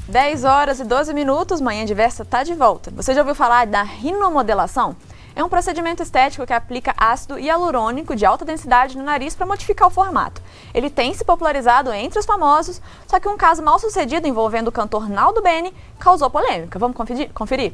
10 horas e 12 minutos, Manhã Diversa está de volta. Você já ouviu falar da rinomodelação? É um procedimento estético que aplica ácido hialurônico de alta densidade no nariz para modificar o formato. Ele tem se popularizado entre os famosos, só que um caso mal sucedido envolvendo o cantor Naldo Bene causou polêmica. Vamos conferir?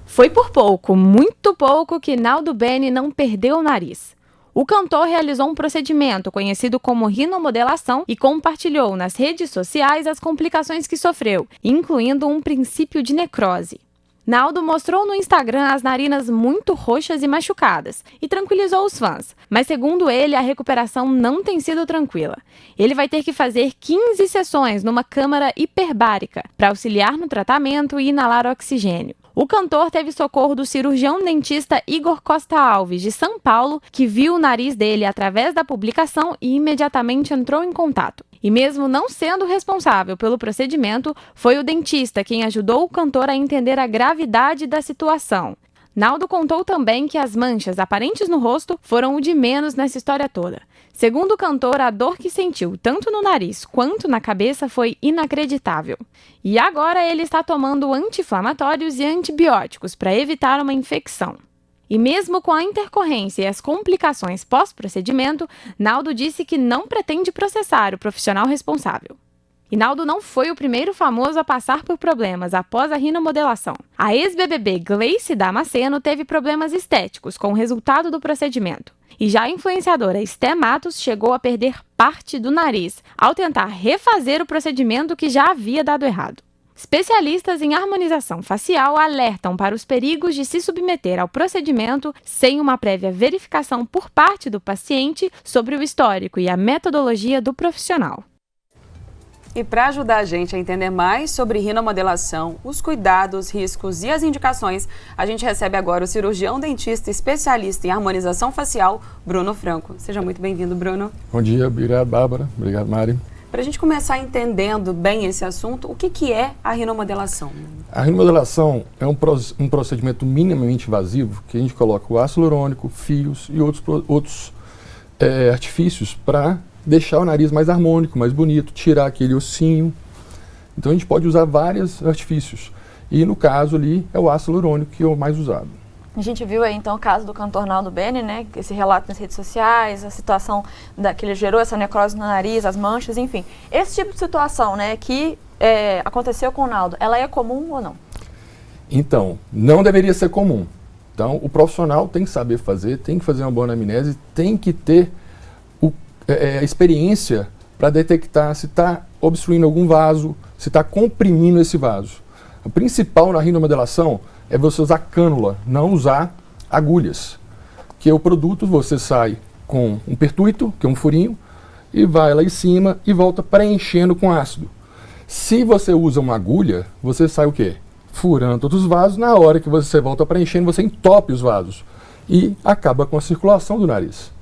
Foi por pouco, muito pouco, que Naldo Bene não perdeu o nariz. O cantor realizou um procedimento conhecido como rinomodelação e compartilhou nas redes sociais as complicações que sofreu, incluindo um princípio de necrose. Naldo mostrou no Instagram as narinas muito roxas e machucadas e tranquilizou os fãs, mas segundo ele, a recuperação não tem sido tranquila. Ele vai ter que fazer 15 sessões numa câmara hiperbárica para auxiliar no tratamento e inalar oxigênio. O cantor teve socorro do cirurgião dentista Igor Costa Alves, de São Paulo, que viu o nariz dele através da publicação e imediatamente entrou em contato. E mesmo não sendo responsável pelo procedimento, foi o dentista quem ajudou o cantor a entender a gravidade da situação. Naldo contou também que as manchas aparentes no rosto foram o de menos nessa história toda. Segundo o cantor, a dor que sentiu tanto no nariz quanto na cabeça foi inacreditável. E agora ele está tomando anti-inflamatórios e antibióticos para evitar uma infecção. E mesmo com a intercorrência e as complicações pós-procedimento, Naldo disse que não pretende processar o profissional responsável. E Naldo não foi o primeiro famoso a passar por problemas após a rinomodelação. A ex-BBB Gleice Damasceno teve problemas estéticos com o resultado do procedimento. E já a influenciadora Esté Matos chegou a perder parte do nariz ao tentar refazer o procedimento que já havia dado errado. Especialistas em harmonização facial alertam para os perigos de se submeter ao procedimento sem uma prévia verificação por parte do paciente sobre o histórico e a metodologia do profissional. E para ajudar a gente a entender mais sobre rinomodelação, os cuidados, riscos e as indicações, a gente recebe agora o cirurgião dentista especialista em harmonização facial, Bruno Franco. Seja muito bem-vindo, Bruno. Bom dia, obrigado, Bárbara. Obrigado, Mari. Para a gente começar entendendo bem esse assunto, o que é a rinomodelação? A rinomodelação é um procedimento minimamente invasivo que a gente coloca o ácido hialurônico, fios e outros artifícios para deixar o nariz mais harmônico, mais bonito, tirar aquele ossinho. Então a gente pode usar vários artifícios. E no caso ali é o ácido hialurônico que é o mais usado. A gente viu aí então o caso do cantor Naldo Bene, né? Esse relato nas redes sociais, a situação que ele gerou, essa necrose no nariz, as manchas, enfim. Esse tipo de situação, né, que aconteceu com o Naldo, ela é comum ou não? Então, não deveria ser comum. Então, o profissional tem que saber fazer, tem que fazer uma boa anamnese, tem que ter a experiência para detectar se está obstruindo algum vaso, se está comprimindo esse vaso. O principal na rinomodelação é você usar cânula, não usar agulhas. Que o produto você sai com um pertuito, que é um furinho, e vai lá em cima e volta preenchendo com ácido. Se você usa uma agulha, você sai o quê? Furando todos os vasos, na hora que você volta preenchendo, você entope os vasos e acaba com a circulação do nariz.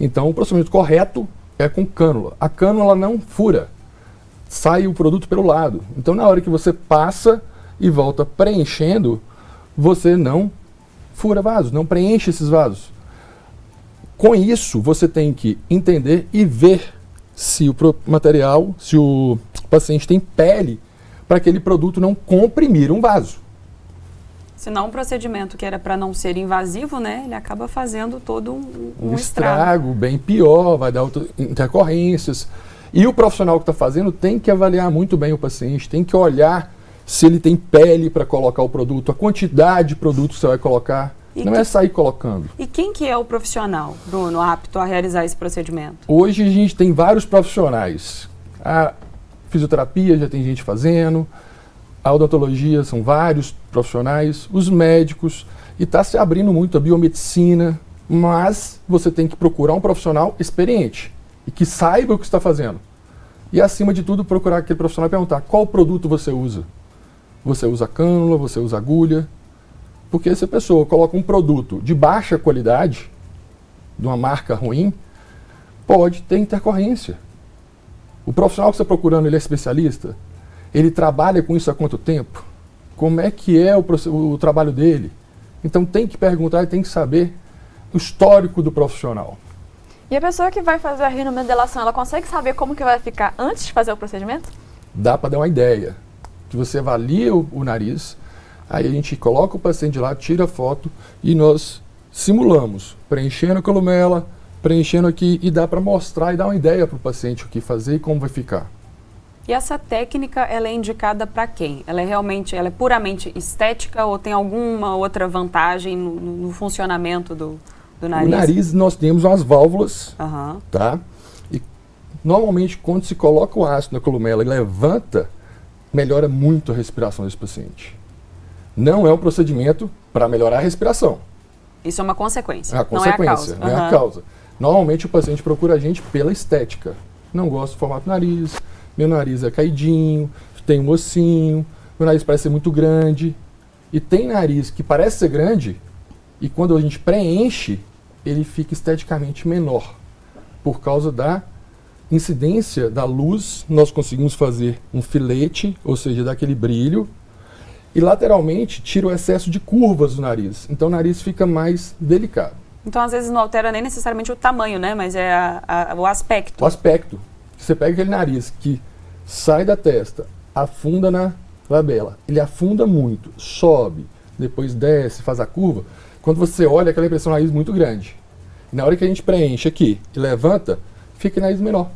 Então o procedimento correto é com cânula. A cânula não fura, sai o produto pelo lado. Então na hora que você passa e volta preenchendo, você não fura vasos, não preenche esses vasos. Com isso, você tem que entender e ver se o material, se o paciente tem pele para aquele produto não comprimir um vaso. Senão um procedimento que era para não ser invasivo, né, ele acaba fazendo todo um estrago bem pior, vai dar intercorrências. E o profissional que está fazendo tem que avaliar muito bem o paciente, tem que olhar se ele tem pele para colocar o produto, a quantidade de produto que você vai colocar. Não é sair colocando. E quem que é o profissional, Bruno, apto a realizar esse procedimento? Hoje a gente tem vários profissionais. A fisioterapia já tem gente fazendo, a odontologia são vários profissionais, os médicos, e está se abrindo muito a biomedicina, mas você tem que procurar um profissional experiente e que saiba o que está fazendo. E acima de tudo procurar aquele profissional e perguntar qual produto você usa. Você usa cânula, você usa agulha. Porque se a pessoa coloca um produto de baixa qualidade, de uma marca ruim, pode ter intercorrência. O profissional que você está procurando, ele é especialista? Ele trabalha com isso há quanto tempo? Como é que é o trabalho dele? Então tem que perguntar e tem que saber o histórico do profissional. E a pessoa que vai fazer a rinomodelação, ela consegue saber como que vai ficar antes de fazer o procedimento? Dá para dar uma ideia. que você avalia o nariz, aí a gente coloca o paciente lá, tira a foto e nós simulamos, preenchendo a columela, preenchendo aqui, e dá para mostrar e dar uma ideia para o paciente o que fazer e como vai ficar. E essa técnica, ela é indicada para quem? Ela é puramente estética ou tem alguma outra vantagem no funcionamento do nariz? O nariz, nós temos umas válvulas, Aham. tá? E normalmente quando se coloca o ácido na columela e levanta, melhora muito a respiração desse paciente. Não é um procedimento para melhorar a respiração. Isso é uma consequência, É a consequência, não é a causa. não é a causa. Normalmente o paciente procura a gente pela estética. Não gosta do formato do nariz, meu nariz é caidinho, tem um ossinho, meu nariz parece ser muito grande. E tem nariz que parece ser grande e quando a gente preenche, ele fica esteticamente menor. Por causa da incidência da luz, nós conseguimos fazer um filete, ou seja, dá aquele brilho, e lateralmente tira o excesso de curvas do nariz. Então o nariz fica mais delicado. Então, às vezes, não altera nem necessariamente o tamanho, né? Mas é o aspecto. O aspecto. Você pega aquele nariz que sai da testa, afunda na labela. Ele afunda muito, sobe, depois desce, faz a curva. Quando você olha, aquela impressão do nariz muito grande. E na hora que a gente preenche aqui e levanta, fica o nariz menor.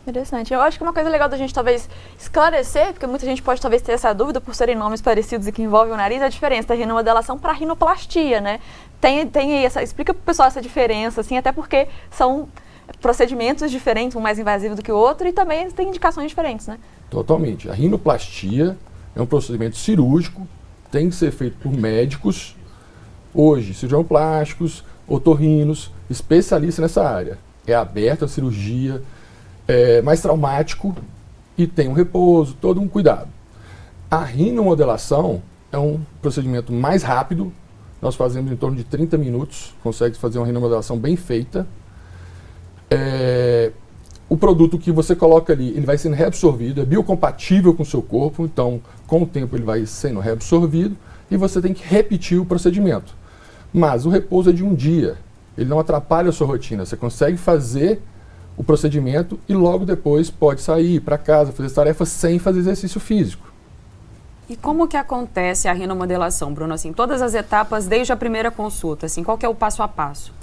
Interessante. Eu acho que uma coisa legal da gente talvez esclarecer, porque muita gente pode talvez ter essa dúvida por serem nomes parecidos e que envolvem o nariz, a diferença da rinomodelação para a rinoplastia, né? Tem aí explica pro pessoal essa diferença, assim, até porque são procedimentos diferentes, um mais invasivo do que o outro, e também tem indicações diferentes, né? Totalmente. A rinoplastia é um procedimento cirúrgico, tem que ser feito por médicos, hoje, cirurgiões plásticos, otorrinos, especialistas nessa área. É aberta a cirurgia, é mais traumático e tem um repouso, todo um cuidado. A rinomodelação é um procedimento mais rápido, nós fazemos em torno de 30 minutos, consegue fazer uma rinomodelação bem feita. O produto que você coloca ali, ele vai sendo reabsorvido, é biocompatível com o seu corpo, então com o tempo ele vai sendo reabsorvido e você tem que repetir o procedimento. Mas o repouso é de um dia, ele não atrapalha a sua rotina, você consegue fazer o procedimento e logo depois pode sair para casa, fazer tarefas sem fazer exercício físico. E como que acontece a rinomodelação, Bruno? Assim, todas as etapas desde a primeira consulta, assim, qual que é o passo a passo?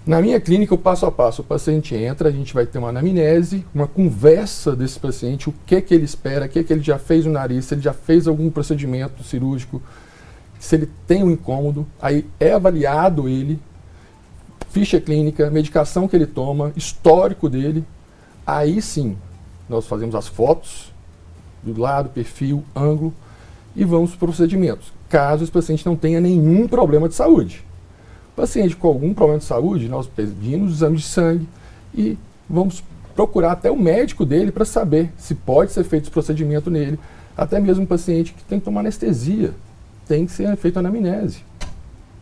Na minha clínica, o passo a passo, o paciente entra, a gente vai ter uma anamnese, uma conversa desse paciente, o que ele espera, o que ele já fez no nariz, se ele já fez algum procedimento cirúrgico, se ele tem um incômodo, aí é avaliado ele, ficha clínica, medicação que ele toma, histórico dele, aí sim, nós fazemos as fotos do lado, perfil, ângulo e vamos para os procedimentos, caso esse paciente não tenha nenhum problema de saúde. Paciente com algum problema de saúde, nós pedimos exame de sangue e vamos procurar até o médico dele para saber se pode ser feito esse procedimento nele. Até mesmo um paciente que tem que tomar anestesia, tem que ser feito anamnese.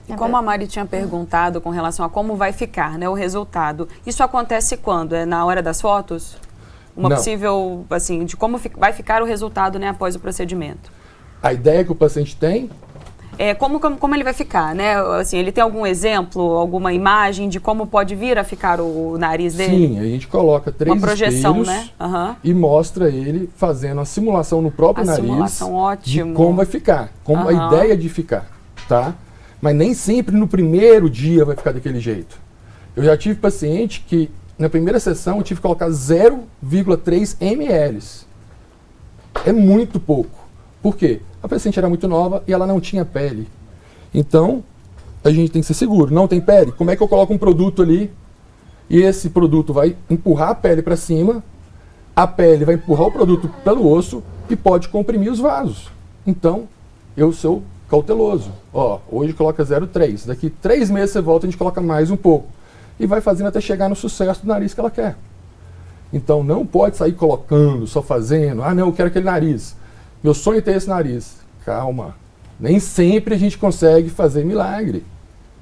E como a Mari tinha perguntado com relação a como vai ficar, né, o resultado, isso acontece quando? É na hora das fotos? Uma Não. possível, assim, de como vai ficar o resultado, né, após o procedimento? A ideia que o paciente tem Como ele vai ficar, né? Assim, ele tem algum exemplo, alguma imagem de como pode vir a ficar o nariz dele? Sim, a gente coloca 3 uma projeção, espelhos, né? Uhum. E mostra ele fazendo a simulação no próprio nariz Simulação, ótimo. de como vai ficar, como Uhum. a ideia de ficar, tá? Mas nem sempre no primeiro dia vai ficar daquele jeito. Eu já tive paciente que na primeira sessão eu tive que colocar 0,3 ml. É muito pouco. Por quê? A paciente era muito nova e ela não tinha pele. Então, a gente tem que ser seguro. Não tem pele? Como é que eu coloco um produto ali e esse produto vai empurrar a pele para cima, a pele vai empurrar o produto pelo osso e pode comprimir os vasos. Então, eu sou cauteloso. Ó, hoje coloca 0,3. Daqui 3 meses você volta e a gente coloca mais um pouco. E vai fazendo até chegar no sucesso do nariz que ela quer. Então, não pode sair colocando, só fazendo. Ah, não, eu quero aquele nariz. Meu sonho é ter esse nariz. Calma. Nem sempre a gente consegue fazer milagre.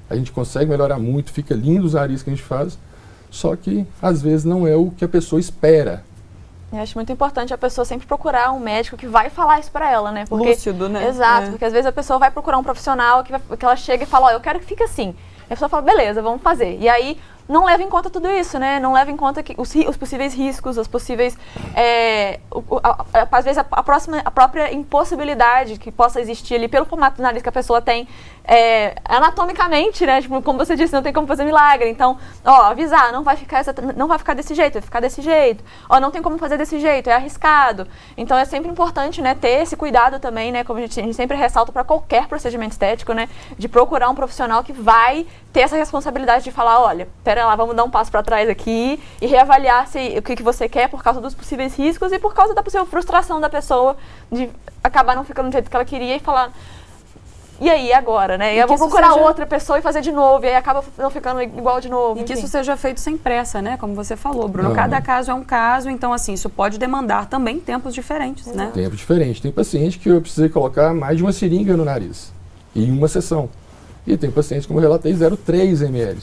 A gente consegue melhorar muito, fica lindo os narizes que a gente faz, só que às vezes não é o que a pessoa espera. Eu acho muito importante a pessoa sempre procurar um médico que vai falar isso pra ela, né? Lúcido, né? Exato, porque às vezes a pessoa vai procurar um profissional que ela chega e fala, ó, eu quero que fique assim. E a pessoa fala, beleza, vamos fazer. E aí, não leva em conta tudo isso, né? Não leva em conta que os possíveis riscos, os possíveis, às vezes a própria impossibilidade que possa existir ali pelo formato do nariz que a pessoa tem anatomicamente, né? Tipo, como você disse, não tem como fazer milagre. Então, avisar, não vai ficar desse jeito, vai ficar desse jeito. Não tem como fazer desse jeito, é arriscado. Então, é sempre importante, né, ter esse cuidado também, né? Como a gente sempre ressalta para qualquer procedimento estético, né? De procurar um profissional que vai ter essa responsabilidade de falar, olha, pera lá, vamos dar um passo para trás aqui e reavaliar o que você quer por causa dos possíveis riscos e por causa da possível frustração da pessoa de acabar não ficando do jeito que ela queria e falar, e aí agora, né? E eu vou procurar outra pessoa e fazer de novo, e aí acaba não ficando igual de novo. E que isso seja feito sem pressa, né? Como você falou, Bruno. Cada caso é um caso, então assim, isso pode demandar também tempos diferentes, né? Tempo diferente. Tem paciente que eu precisei colocar mais de uma seringa no nariz, em uma sessão. E tem pacientes, como eu relatei, 0,3 ml.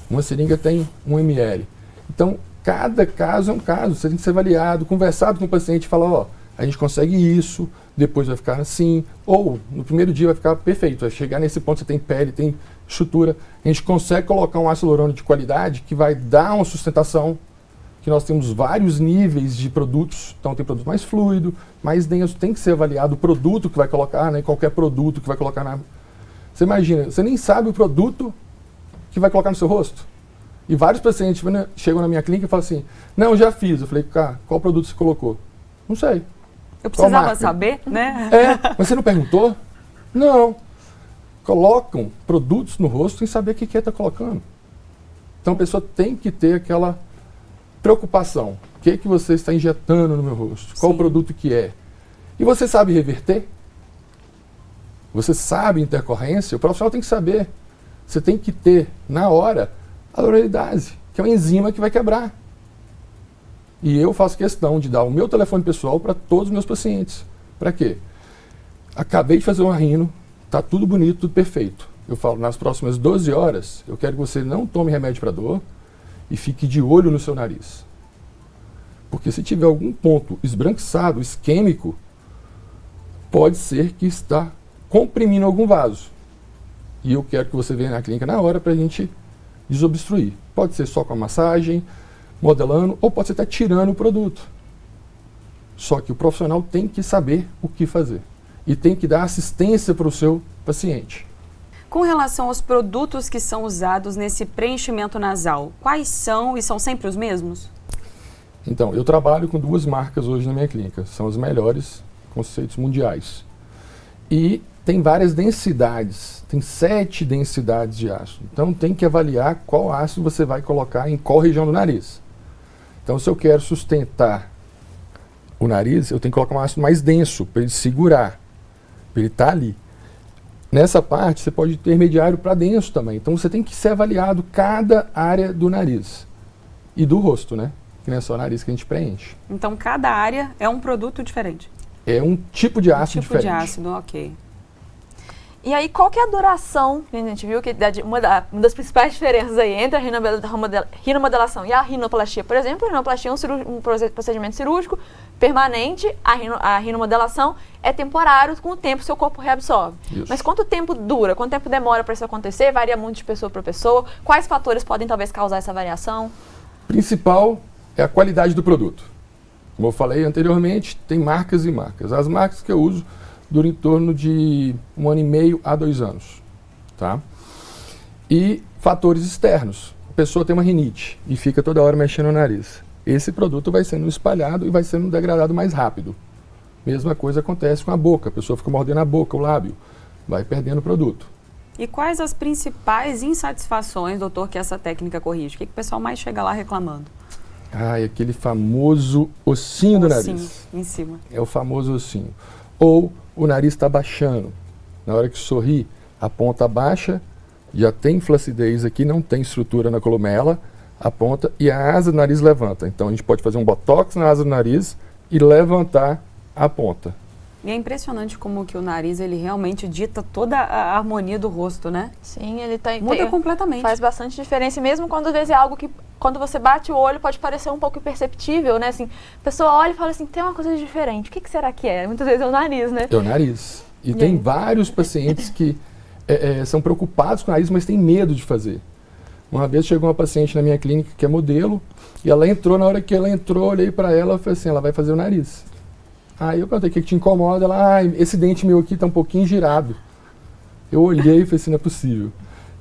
Uma seringa tem 1 ml. Então, cada caso é um caso. Você tem que ser avaliado, conversado com o paciente e falar, a gente consegue isso, depois vai ficar assim, ou no primeiro dia vai ficar perfeito, vai chegar nesse ponto, você tem pele, tem estrutura, a gente consegue colocar um ácido hialurônico de qualidade que vai dar uma sustentação, que nós temos vários níveis de produtos, então tem produto mais fluido, mais denso, tem que ser avaliado o produto que vai colocar, né, qualquer produto que vai colocar na... Você imagina, você nem sabe o produto que vai colocar no seu rosto. E vários pacientes chegam na minha clínica e falam assim, não, já fiz. Eu falei, qual produto você colocou? Não sei. Eu precisava saber, né? Mas você não perguntou? Não. Colocam produtos no rosto sem saber o que está colocando. Então a pessoa tem que ter aquela preocupação. O que você está injetando no meu rosto? Qual o produto que é? E você sabe reverter? Você sabe intercorrência? O profissional tem que saber. Você tem que ter, na hora, a hialuronidases, que é uma enzima que vai quebrar. E eu faço questão de dar o meu telefone pessoal para todos os meus pacientes. Para quê? Acabei de fazer uma rino, está tudo bonito, tudo perfeito. Eu falo, nas próximas 12 horas, eu quero que você não tome remédio para dor e fique de olho no seu nariz. Porque se tiver algum ponto esbranquiçado, isquêmico, pode ser que está comprimindo algum vaso. E eu quero que você venha na clínica na hora para a gente desobstruir. Pode ser só com a massagem, modelando, ou pode ser até tirando o produto. Só que o profissional tem que saber o que fazer. E tem que dar assistência para o seu paciente. Com relação aos produtos que são usados nesse preenchimento nasal, quais são e são sempre os mesmos? Então, eu trabalho com 2 marcas hoje na minha clínica. São as melhores conceitos mundiais. E tem várias densidades. Tem 7 densidades de ácido. Então, tem que avaliar qual ácido você vai colocar em qual região do nariz. Então, se eu quero sustentar o nariz, eu tenho que colocar um ácido mais denso, para ele segurar, para ele estar ali. Nessa parte, você pode ir intermediário para denso também. Então, você tem que ser avaliado cada área do nariz. E do rosto, né? Que não é só o nariz que a gente preenche. Então, cada área é um produto diferente? É um tipo de ácido diferente. Um tipo de ácido, ok. E aí, qual que é a duração, que a gente viu que uma das principais diferenças aí entre a rinomodelação e a rinoplastia, por exemplo, a rinoplastia é um procedimento cirúrgico permanente, a rinomodelação é temporário, com o tempo seu corpo reabsorve. Isso. Mas quanto tempo dura, quanto tempo demora para isso acontecer? Varia muito de pessoa para pessoa. Quais fatores podem talvez causar essa variação? Principal é a qualidade do produto. Como eu falei anteriormente, tem marcas e marcas. As marcas que eu uso dura em torno de 1 ano e meio a 2 anos, tá? E fatores externos. A pessoa tem uma rinite e fica toda hora mexendo no nariz. Esse produto vai sendo espalhado e vai sendo degradado mais rápido. Mesma coisa acontece com a boca. A pessoa fica mordendo a boca, o lábio, vai perdendo o produto. E quais as principais insatisfações, doutor, que essa técnica corrige? O que o pessoal mais chega lá reclamando? É aquele famoso ossinho do nariz. Em cima. É o famoso ossinho. Ou o nariz está baixando. Na hora que sorri, a ponta baixa, já tem flacidez aqui, não tem estrutura na columela, a ponta e a asa do nariz levanta. Então a gente pode fazer um botox na asa do nariz e levantar a ponta. E é impressionante como que o nariz, ele realmente dita toda a harmonia do rosto, né? Sim, ele muda completamente. Faz bastante diferença, e mesmo quando às vezes é algo que, quando você bate o olho, pode parecer um pouco imperceptível, né? Assim, a pessoa olha e fala assim, tem uma coisa diferente, o que será que é? Muitas vezes é o nariz, né? É o nariz. E tem vários pacientes que são preocupados com o nariz, mas têm medo de fazer. Uma vez chegou uma paciente na minha clínica que é modelo, e ela entrou, na hora que ela entrou, olhei para ela e falei assim, ela vai fazer o nariz. Aí eu perguntei, o que te incomoda? Ela, esse dente meu aqui tá um pouquinho girado. Eu olhei e falei assim, não é possível.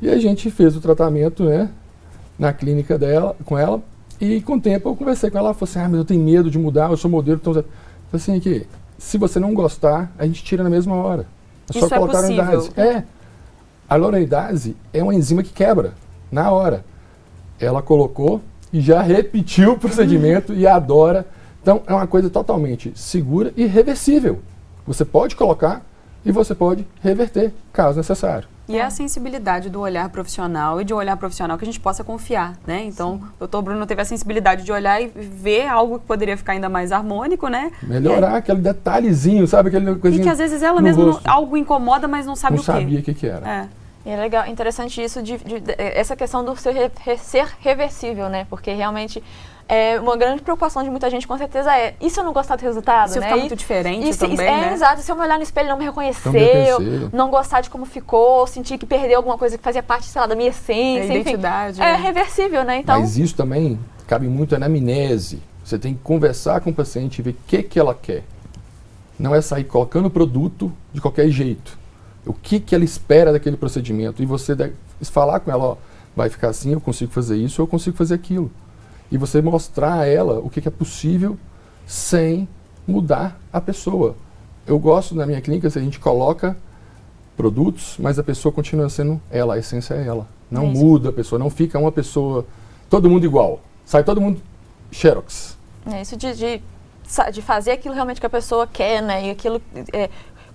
E a gente fez o tratamento, né, na clínica dela, com ela, e com o tempo eu conversei com ela, ela falou assim, mas eu tenho medo de mudar, eu sou modelo, então... Eu falei assim, que se você não gostar, a gente tira na mesma hora. É só colocar a haloridase. A haloridase é uma enzima que quebra, na hora. Ela colocou e já repetiu o procedimento e adora. Então, é uma coisa totalmente segura e reversível. Você pode colocar e você pode reverter, caso necessário. E é a sensibilidade do olhar profissional e de um olhar profissional que a gente possa confiar, né? Então, o doutor Bruno teve a sensibilidade de olhar e ver algo que poderia ficar ainda mais harmônico, né? Melhorar aquele detalhezinho, sabe? Aquele coisinho. E que às vezes ela mesma algo incomoda, mas não sabe o quê. Não sabia o que era. E é legal, interessante isso, essa questão do ser reversível, né? Porque realmente uma grande preocupação de muita gente, com certeza, e se eu não gostar do resultado, se né? ficar muito diferente também, né? Exato. Se eu me olhar no espelho e não me reconhecer, não gostar de como ficou, sentir que perdeu alguma coisa que fazia parte, sei lá, da minha essência, identidade. É reversível, né? Então, mas isso também cabe muito na anamnese. Você tem que conversar com o paciente e ver o que ela quer. Não é sair colocando o produto de qualquer jeito. O que ela espera daquele procedimento. E você deve falar com ela, ó, vai ficar assim, eu consigo fazer isso, eu consigo fazer aquilo. E você mostrar a ela o que é possível sem mudar a pessoa. Eu gosto na minha clínica se a gente coloca produtos, mas a pessoa continua sendo ela, a essência é ela. Não muda a pessoa, não fica uma pessoa, todo mundo igual. Sai todo mundo xerox. É isso de fazer aquilo realmente que a pessoa quer, né? E aquilo...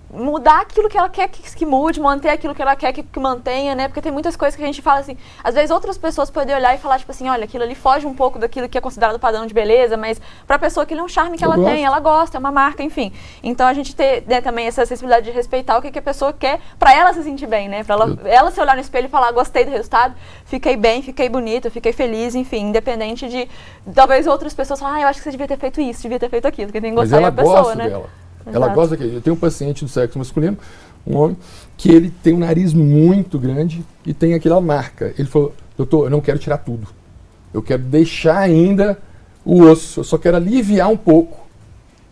mudar aquilo que ela quer que mude, manter aquilo que ela quer que mantenha, né? Porque tem muitas coisas que a gente fala assim, às vezes outras pessoas podem olhar e falar, tipo assim, olha, aquilo ali foge um pouco daquilo que é considerado padrão de beleza, mas pra pessoa aquilo é um charme que ela tem, ela gosta, é uma marca, enfim. Então a gente ter, né, também essa sensibilidade de respeitar o que a pessoa quer pra ela se sentir bem, né? Pra ela se olhar no espelho e falar, gostei do resultado, fiquei bem, fiquei bonita, fiquei feliz, enfim, independente de, talvez outras pessoas falem, eu acho que você devia ter feito isso, devia ter feito aquilo, porque tem que gostar da pessoa, né? Dela. Ela gosta que eu tenho um paciente do sexo masculino, um homem, que ele tem um nariz muito grande e tem aquela marca. Ele falou, doutor, eu não quero tirar tudo. Eu quero deixar ainda o osso, eu só quero aliviar um pouco.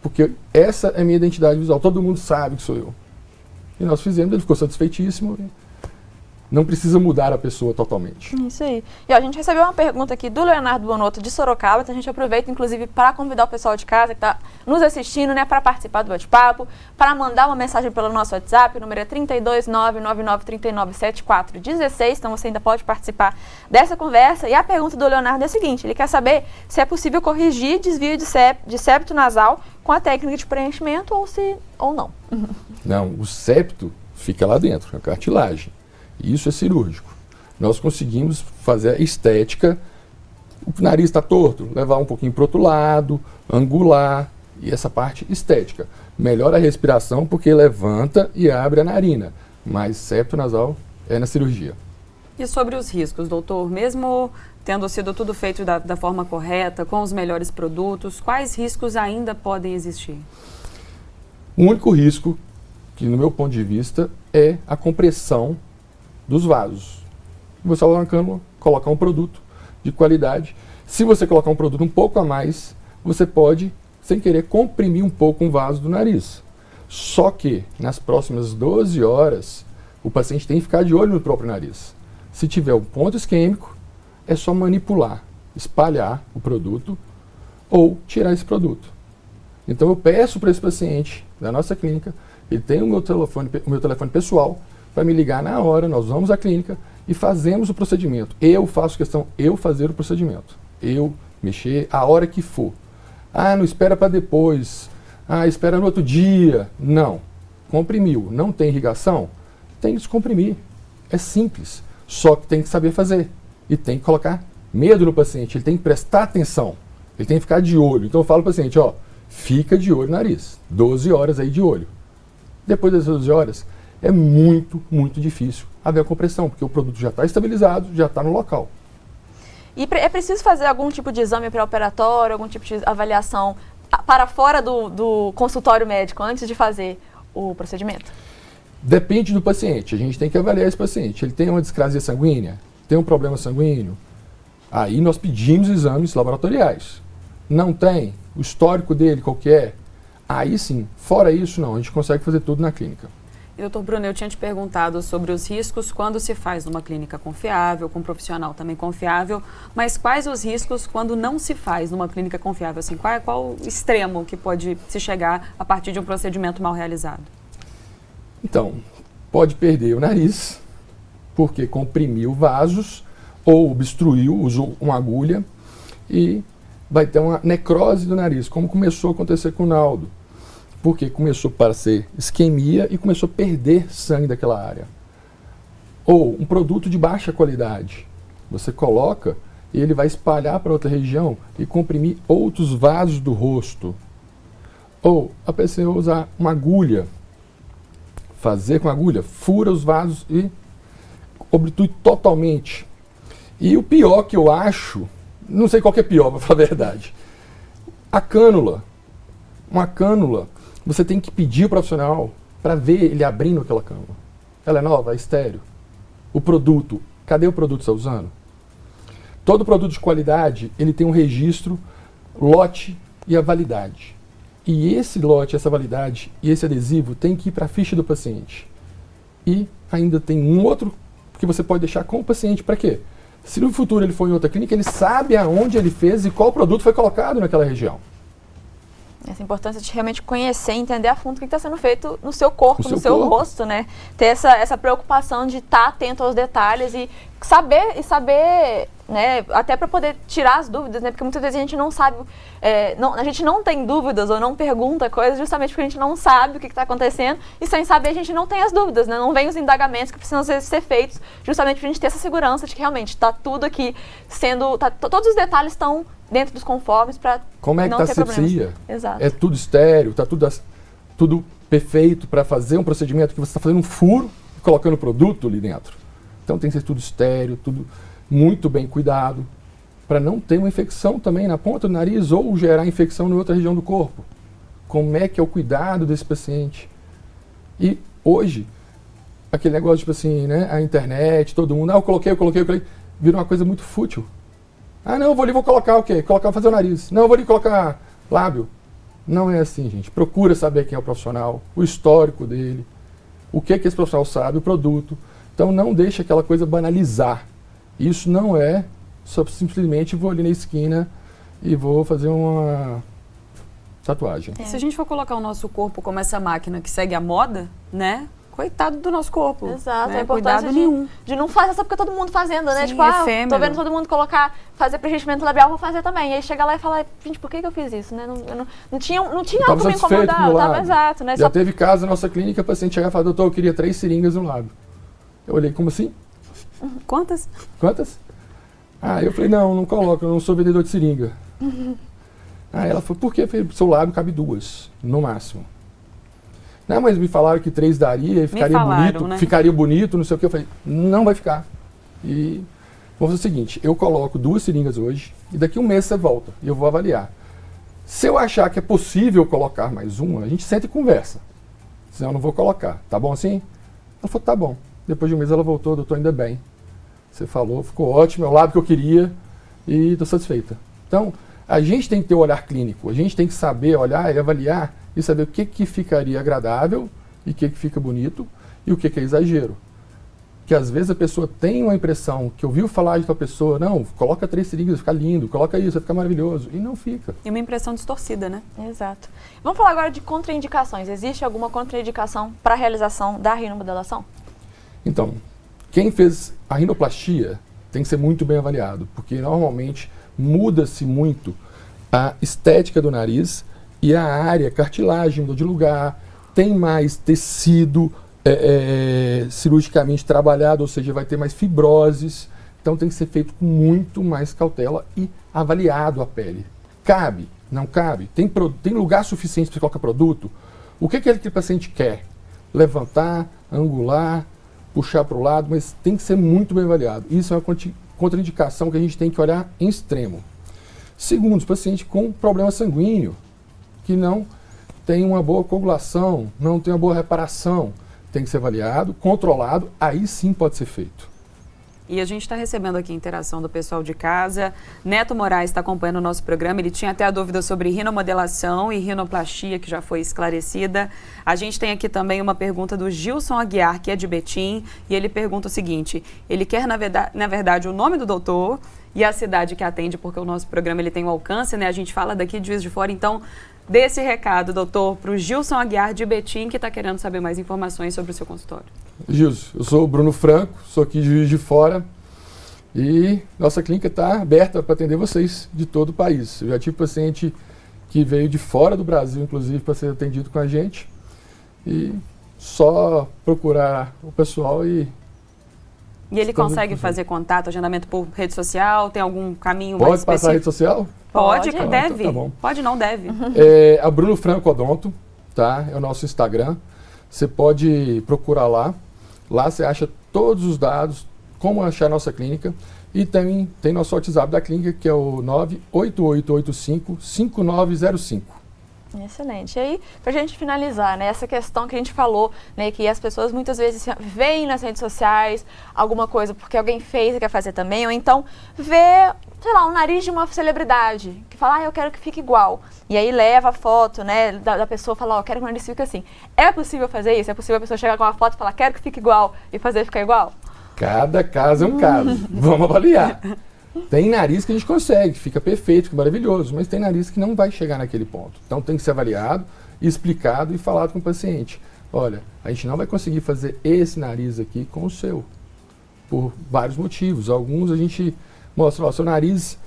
Porque essa é a minha identidade visual, todo mundo sabe que sou eu. E nós fizemos, ele ficou satisfeitíssimo. Não precisa mudar a pessoa totalmente. Isso aí. E ó, a gente recebeu uma pergunta aqui do Leonardo Bonotto de Sorocaba, então a gente aproveita, inclusive, para convidar o pessoal de casa que está nos assistindo, né, para participar do bate-papo, para mandar uma mensagem pelo nosso WhatsApp, o número é 32999397416, então você ainda pode participar dessa conversa. E a pergunta do Leonardo é a seguinte, ele quer saber se é possível corrigir desvio de septo nasal com a técnica de preenchimento ou não. Não, o septo fica lá dentro, é a cartilagem. Isso é cirúrgico. Nós conseguimos fazer a estética, o nariz está torto, levar um pouquinho para o outro lado, angular, e essa parte estética. Melhora a respiração porque levanta e abre a narina, mas septo nasal é na cirurgia. E sobre os riscos, doutor, mesmo tendo sido tudo feito da forma correta, com os melhores produtos, quais riscos ainda podem existir? O único risco, que no meu ponto de vista, é a compressão dos vasos. Você vai colocar um produto de qualidade. Se você colocar um produto um pouco a mais, você pode, sem querer, comprimir um pouco um vaso do nariz. Só que, nas próximas 12 horas, o paciente tem que ficar de olho no próprio nariz. Se tiver um ponto isquêmico, é só manipular, espalhar o produto ou tirar esse produto. Então eu peço para esse paciente da nossa clínica, ele tem o meu telefone pessoal, para me ligar na hora, nós vamos à clínica e fazemos o procedimento. Eu faço questão, eu fazer o procedimento. Eu mexer a hora que for. Ah, não espera para depois. Ah, espera no outro dia. Não. Comprimiu. Não tem irrigação? Tem que descomprimir. É simples. Só que tem que saber fazer. E tem que colocar medo no paciente. Ele tem que prestar atenção. Ele tem que ficar de olho. Então eu falo para o paciente, ó, fica de olho no nariz. 12 horas aí de olho. Depois das 12 horas, é muito, muito difícil haver a compressão, porque o produto já está estabilizado, já está no local. E é preciso fazer algum tipo de exame pré-operatório, algum tipo de avaliação para fora do consultório médico antes de fazer o procedimento? Depende do paciente. A gente tem que avaliar esse paciente. Ele tem uma discrasia sanguínea? Tem um problema sanguíneo? Aí nós pedimos exames laboratoriais. Não tem? O histórico dele, qual que é? Aí sim. Fora isso, não. A gente consegue fazer tudo na clínica. E, doutor Bruno, eu tinha te perguntado sobre os riscos quando se faz numa clínica confiável, com um profissional também confiável, mas quais os riscos quando não se faz numa clínica confiável? Assim, qual o extremo que pode se chegar a partir de um procedimento mal realizado? Então, pode perder o nariz, porque comprimiu vasos ou obstruiu, usou uma agulha e vai ter uma necrose do nariz, como começou a acontecer com o Naldo. Porque começou a ser isquemia e começou a perder sangue daquela área. Ou um produto de baixa qualidade. Você coloca e ele vai espalhar para outra região e comprimir outros vasos do rosto. Ou a pessoa usar uma agulha, fazer com a agulha, fura os vasos e obstrui totalmente. E o pior que eu acho, não sei qual que é pior, para falar a verdade, a cânula. Uma cânula, você tem que pedir ao profissional para ver ele abrindo aquela cânula. Ela é nova, é estéreo. O produto, cadê o produto que você está usando? Todo produto de qualidade, ele tem um registro, lote e a validade. E esse lote, essa validade e esse adesivo tem que ir para a ficha do paciente. E ainda tem um outro que você pode deixar com o paciente. Para quê? Se no futuro ele for em outra clínica, ele sabe aonde ele fez e qual produto foi colocado naquela região. Essa importância de realmente conhecer e entender a fundo o que está sendo feito no seu corpo, no seu corpo. rosto, né? Ter essa preocupação de estar atento aos detalhes e saber, né? Até para poder tirar as dúvidas, né? Porque muitas vezes a gente não sabe, a gente não tem dúvidas ou não pergunta coisas justamente porque a gente não sabe o que está acontecendo e sem saber a gente não tem as dúvidas, né? Não vem os indagamentos que precisam ser feitos justamente para a gente ter essa segurança de que realmente está tudo aqui sendo, todos os detalhes estão dentro dos conformes para como é que não está ter a asepsia? problemas. Exato. É tudo estéreo, está tudo perfeito para fazer um procedimento que você está fazendo um furo e colocando o produto ali dentro. Então tem que ser tudo estéreo, tudo muito bem cuidado, para não ter uma infecção também na ponta do nariz ou gerar infecção em outra região do corpo. Como é que é o cuidado desse paciente? E hoje, aquele negócio tipo assim, né, a internet, todo mundo, eu coloquei, vira uma coisa muito fútil. Ah, não, eu vou ali, vou colocar o quê? Fazer o nariz. Não, eu vou ali colocar lábio. Não é assim, gente. Procura saber quem é o profissional, o histórico dele, o que esse profissional sabe, o produto. Então não deixe aquela coisa banalizar. Isso não é só simplesmente vou ali na esquina e vou fazer uma tatuagem. Se a gente for colocar o nosso corpo como essa máquina que segue a moda, né? Coitado do nosso corpo. Exato, né? a importância Cuidado nenhum. de não fazer só porque todo mundo fazendo, né? Sim, Tipo, efêmero. tô vendo todo mundo fazer preenchimento labial, vou fazer também. E aí chega lá e fala, gente, por que eu fiz isso, né? Não tinha algo que me incomodava, tava exato, né? Já teve caso na nossa clínica, a paciente chegar e falar, doutor, eu queria 3 seringas no lábio. Eu olhei, como assim? Quantas? Eu falei, não coloco, eu não sou vendedor de seringa. Aí ela falou, por quê? Eu falei, seu lábio cabe 2, no máximo. Não, mas me falaram que 3 daria e ficaria bonito, né? Ficaria bonito, não sei o que. Eu falei, não vai ficar. E vamos fazer o seguinte, eu coloco 2 seringas hoje e daqui 1 mês você volta e eu vou avaliar. Se eu achar que é possível colocar mais uma, a gente senta e conversa. Senão eu não vou colocar. Tá bom assim? Ela falou, tá bom. Depois de 1 mês ela voltou, doutor, ainda bem. Você falou, ficou ótimo, é o lado que eu queria e estou satisfeita. Então, a gente tem que ter o olhar clínico, a gente tem que saber olhar e avaliar e saber o que ficaria agradável e o que fica bonito e o que é exagero. Que às vezes a pessoa tem uma impressão que ouviu falar de tal pessoa, não, coloca 3 seringas, vai ficar lindo, coloca isso, vai ficar maravilhoso, e não fica. E uma impressão distorcida, né? Exato. Vamos falar agora de contraindicações. Existe alguma contraindicação para a realização da rinomodelação? Então, quem fez a rinoplastia tem que ser muito bem avaliado, porque normalmente muda-se muito a estética do nariz e a área, cartilagem mudou de lugar, tem mais tecido cirurgicamente trabalhado, ou seja, vai ter mais fibroses, então tem que ser feito com muito mais cautela e avaliado a pele. Cabe? Não cabe? Tem lugar suficiente para colocar produto? O que aquele paciente quer? Levantar, angular, puxar para o lado, mas tem que ser muito bem avaliado. Isso é uma contraindicação que a gente tem que olhar em extremo. Segundo, os pacientes com problema sanguíneo, que não tem uma boa coagulação, não tem uma boa reparação, tem que ser avaliado, controlado, aí sim pode ser feito. E a gente está recebendo aqui a interação do pessoal de casa. Neto Moraes está acompanhando o nosso programa. Ele tinha até a dúvida sobre rinomodelação e rinoplastia, que já foi esclarecida. A gente tem aqui também uma pergunta do Gilson Aguiar, que é de Betim. E ele pergunta o seguinte: ele quer, na verdade, o nome do doutor e a cidade que atende, porque o nosso programa ele tem um alcance, né? A gente fala daqui de Juiz de Fora. Então, dê esse recado, doutor, para o Gilson Aguiar, de Betim, que está querendo saber mais informações sobre o seu consultório. Gilson, eu sou o Bruno Franco, sou aqui de Juiz de Fora e nossa clínica está aberta para atender vocês de todo o país. Eu já tive paciente que veio de fora do Brasil, inclusive, para ser atendido com a gente, e só procurar o pessoal e ele consegue fazer contato, agendamento por rede social? Tem algum caminho mais específico? Pode passar a rede social? Pode, Então deve. tá bom. Pode, não deve. É a Bruno Franco Odonto, tá? É o nosso Instagram. Você pode procurar lá. Lá você acha todos os dados, como achar a nossa clínica. E também tem nosso WhatsApp da clínica, que é o 98885-5905. Excelente. E aí, pra gente finalizar, né, essa questão que a gente falou, né, que as pessoas muitas vezes veem nas redes sociais alguma coisa porque alguém fez e quer fazer também, ou então vê, sei lá, o nariz de uma celebridade, que fala, eu quero que fique igual. E aí leva a foto, né, da pessoa e fala, eu quero que o nariz fique assim. É possível fazer isso? É possível a pessoa chegar com uma foto e falar, quero que fique igual, e fazer ficar igual? Cada caso é um caso. Vamos avaliar. Tem nariz que a gente consegue, fica perfeito, fica maravilhoso, mas tem nariz que não vai chegar naquele ponto. Então tem que ser avaliado, explicado e falado com o paciente. Olha, a gente não vai conseguir fazer esse nariz aqui com o seu, por vários motivos. Alguns a gente mostra, seu nariz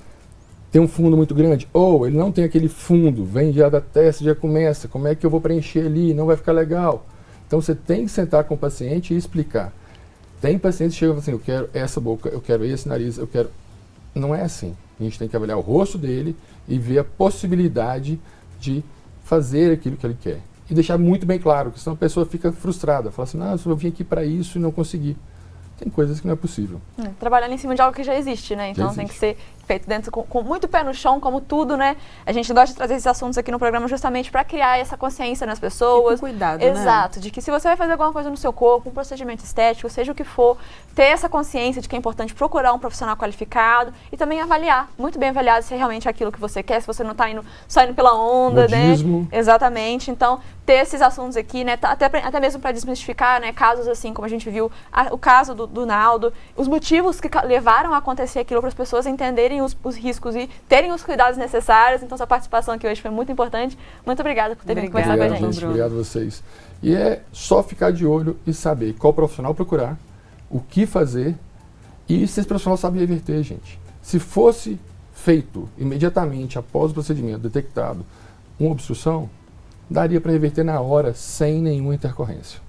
tem um fundo muito grande, ou ele não tem aquele fundo, vem já da testa, já começa, como é que eu vou preencher ali, não vai ficar legal. Então você tem que sentar com o paciente e explicar. Tem pacientes que chegam e falam assim, eu quero essa boca, eu quero esse nariz, eu quero... Não é assim. A gente tem que avaliar o rosto dele e ver a possibilidade de fazer aquilo que ele quer. E deixar muito bem claro, porque senão a pessoa fica frustrada. Fala assim, eu vim aqui para isso e não consegui. Tem coisas que não é possível. Trabalhando em cima de algo que já existe, né? Então tem que ser feito dentro com muito pé no chão, como tudo, né? A gente gosta de trazer esses assuntos aqui no programa justamente para criar essa consciência nas pessoas. E com cuidado, Exato, né? de que se você vai fazer alguma coisa no seu corpo, um procedimento estético, seja o que for, ter essa consciência de que é importante procurar um profissional qualificado e também avaliar, muito bem avaliado se é realmente aquilo que você quer, se você não está só indo pela onda, modismo, né? Exatamente. Então, ter esses assuntos aqui, né? Até mesmo para desmistificar, né? Casos assim, como a gente viu, o caso do Naldo, os motivos que levaram a acontecer aquilo para as pessoas entenderem os riscos e terem os cuidados necessários. Então, sua participação aqui hoje foi muito importante. Muito obrigada por ter vindo conversar com a gente. Obrigado a vocês. E é só ficar de olho e saber qual profissional procurar, o que fazer e se esse profissional sabe reverter, gente. Se fosse feito imediatamente após o procedimento detectado uma obstrução, daria para reverter na hora sem nenhuma intercorrência.